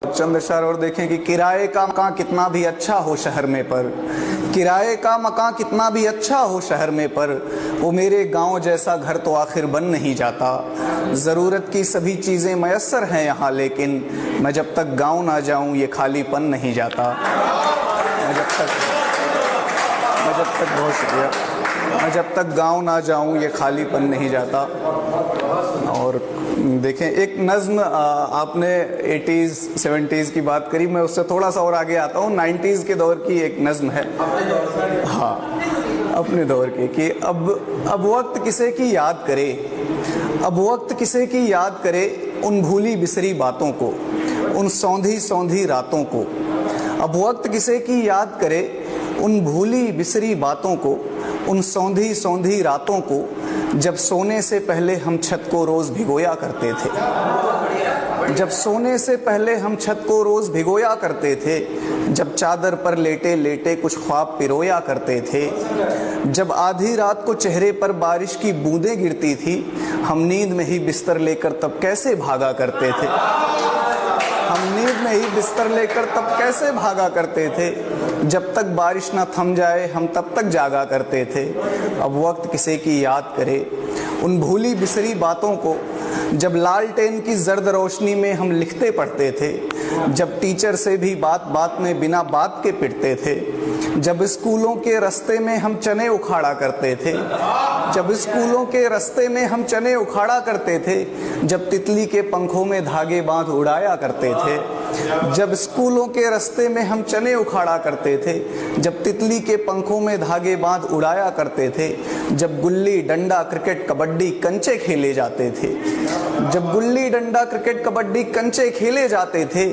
चंद अशआर और देखें कि किराए का मकान कितना भी अच्छा हो शहर में पर, किराए का मकान कितना भी अच्छा हो शहर में पर, वो मेरे गांव जैसा घर तो आखिर बन नहीं जाता। ज़रूरत की सभी चीज़ें मयस्सर हैं यहाँ, लेकिन मैं जब तक गांव ना जाऊँ ये खालीपन नहीं जाता। बहुत शुक्रिया। मैं जब तक गांव ना जाऊँ ये खालीपन नहीं जाता। और देखें, एक नज़्म आपने 80s 70s की बात करी, मैं उससे थोड़ा सा और आगे आता हूँ। 90s के दौर की एक नज़्म है, हाँ अपने दौर की, कि अब वक्त किसे की याद करे, अब वक्त किसे की याद करे उन भूली बिसरी बातों को, उन सौंधी सौंधी रातों को। अब वक्त किसे की याद करे उन भूली बिसरी बातों को, उन सौंधी सौंधी रातों को, जब सोने से पहले हम छत को रोज़ भिगोया करते थे, जब सोने से पहले हम छत को रोज़ भिगोया करते थे, जब चादर पर लेटे लेटे कुछ ख्वाब पिरोया करते थे, जब आधी रात को चेहरे पर बारिश की बूंदें गिरती थी, हम नींद में ही बिस्तर लेकर तब कैसे भागा करते थे, हम नींद में ही बिस्तर लेकर तब कैसे भागा करते थे, जब तक बारिश ना थम जाए हम तब तक जागा करते थे। अब वक्त किसे की याद करे उन भूली बिसरी बातों को, जब लालटेन की जर्द रोशनी में हम लिखते पढ़ते थे, जब टीचर से भी बात बात में बिना बात के पिटते थे, जब स्कूलों के रास्ते में हम चने उखाड़ा करते थे, जब स्कूलों के रास्ते में हम चने उखाड़ा करते थे, जब तितली के पंखों में धागे बांध उड़ाया करते थे, जब स्कूलों के रास्ते में हम चने उखाड़ा करते थे, जब तितली के पंखों में धागे बांध उड़ाया करते थे, जब गुल्ली डंडा क्रिकेट कबड्डी कंचे खेले जाते थे, जब गुल्ली डंडा क्रिकेट कबड्डी कंचे खेले जाते थे,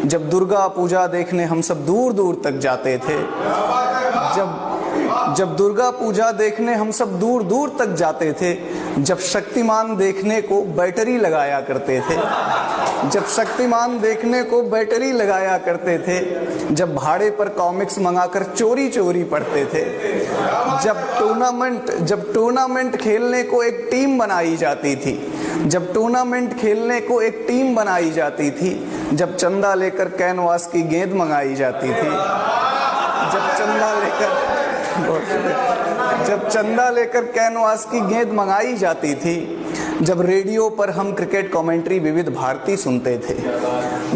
जब दुर्गा पूजा देखने हम सब दूर दूर तक जाते थे, जब दुर्गा पूजा देखने हम सब दूर दूर तक जाते थे, जब शक्तिमान देखने को बैटरी लगाया करते थे, जब शक्तिमान देखने को बैटरी लगाया करते थे, जब भाड़े पर कॉमिक्स मंगाकर चोरी चोरी पढ़ते थे, जब टूर्नामेंट खेलने को एक टीम बनाई जाती थी, जब टूर्नामेंट खेलने को एक टीम बनाई जाती थी, जब चंदा लेकर कैनवास की गेंद मंगाई जाती थी, जब चंदा लेकर कैनवास की गेंद मंगाई जाती थी, जब रेडियो पर हम क्रिकेट कमेंट्री विविध भारती सुनते थे,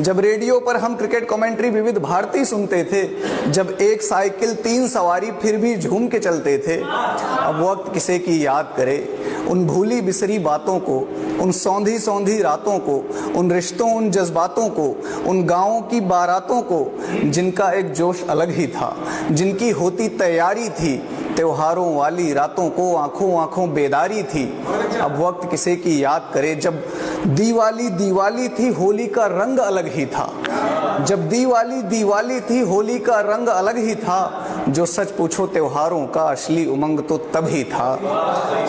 जब रेडियो पर हम क्रिकेट कमेंट्री विविध भारती सुनते थे, जब एक साइकिल 3 सवारी फिर भी झूम के चलते थे। अब वक्त किसे की याद करे उन भूली बिसरी बातों को, उन सौंधी सौंधी रातों को, उन रिश्तों उन जज्बातों को, उन गाँवों की बारातों को, जिनका एक जोश अलग ही था, जिनकी होती तैयारी थी, त्योहारों वाली रातों को आंखों आंखों बेदारी थी। अब वक्त किसे की याद करे जब दीवाली दीवाली थी होली का रंग अलग ही था, जब दीवाली दीवाली थी होली का रंग अलग ही था, जो सच पूछो त्योहारों का असली उमंग तो तब ही था।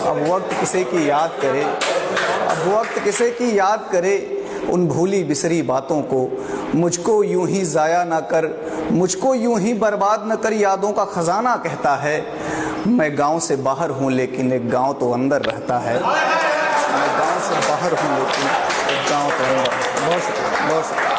अब वक्त किसे की याद करे, अब वक्त किसे की याद करे उन भूली बिसरी बातों को, मुझको यूं ही ज़ाया ना कर, मुझको यूं ही बर्बाद न कर, यादों का खजाना कहता है। मैं गांव से बाहर हूं लेकिन एक गांव तो अंदर रहता है, मैं गांव से बाहर हूं लेकिन एक गांव तो अंदर। बहुत शुक्रिया, बहुत शुक्रिया।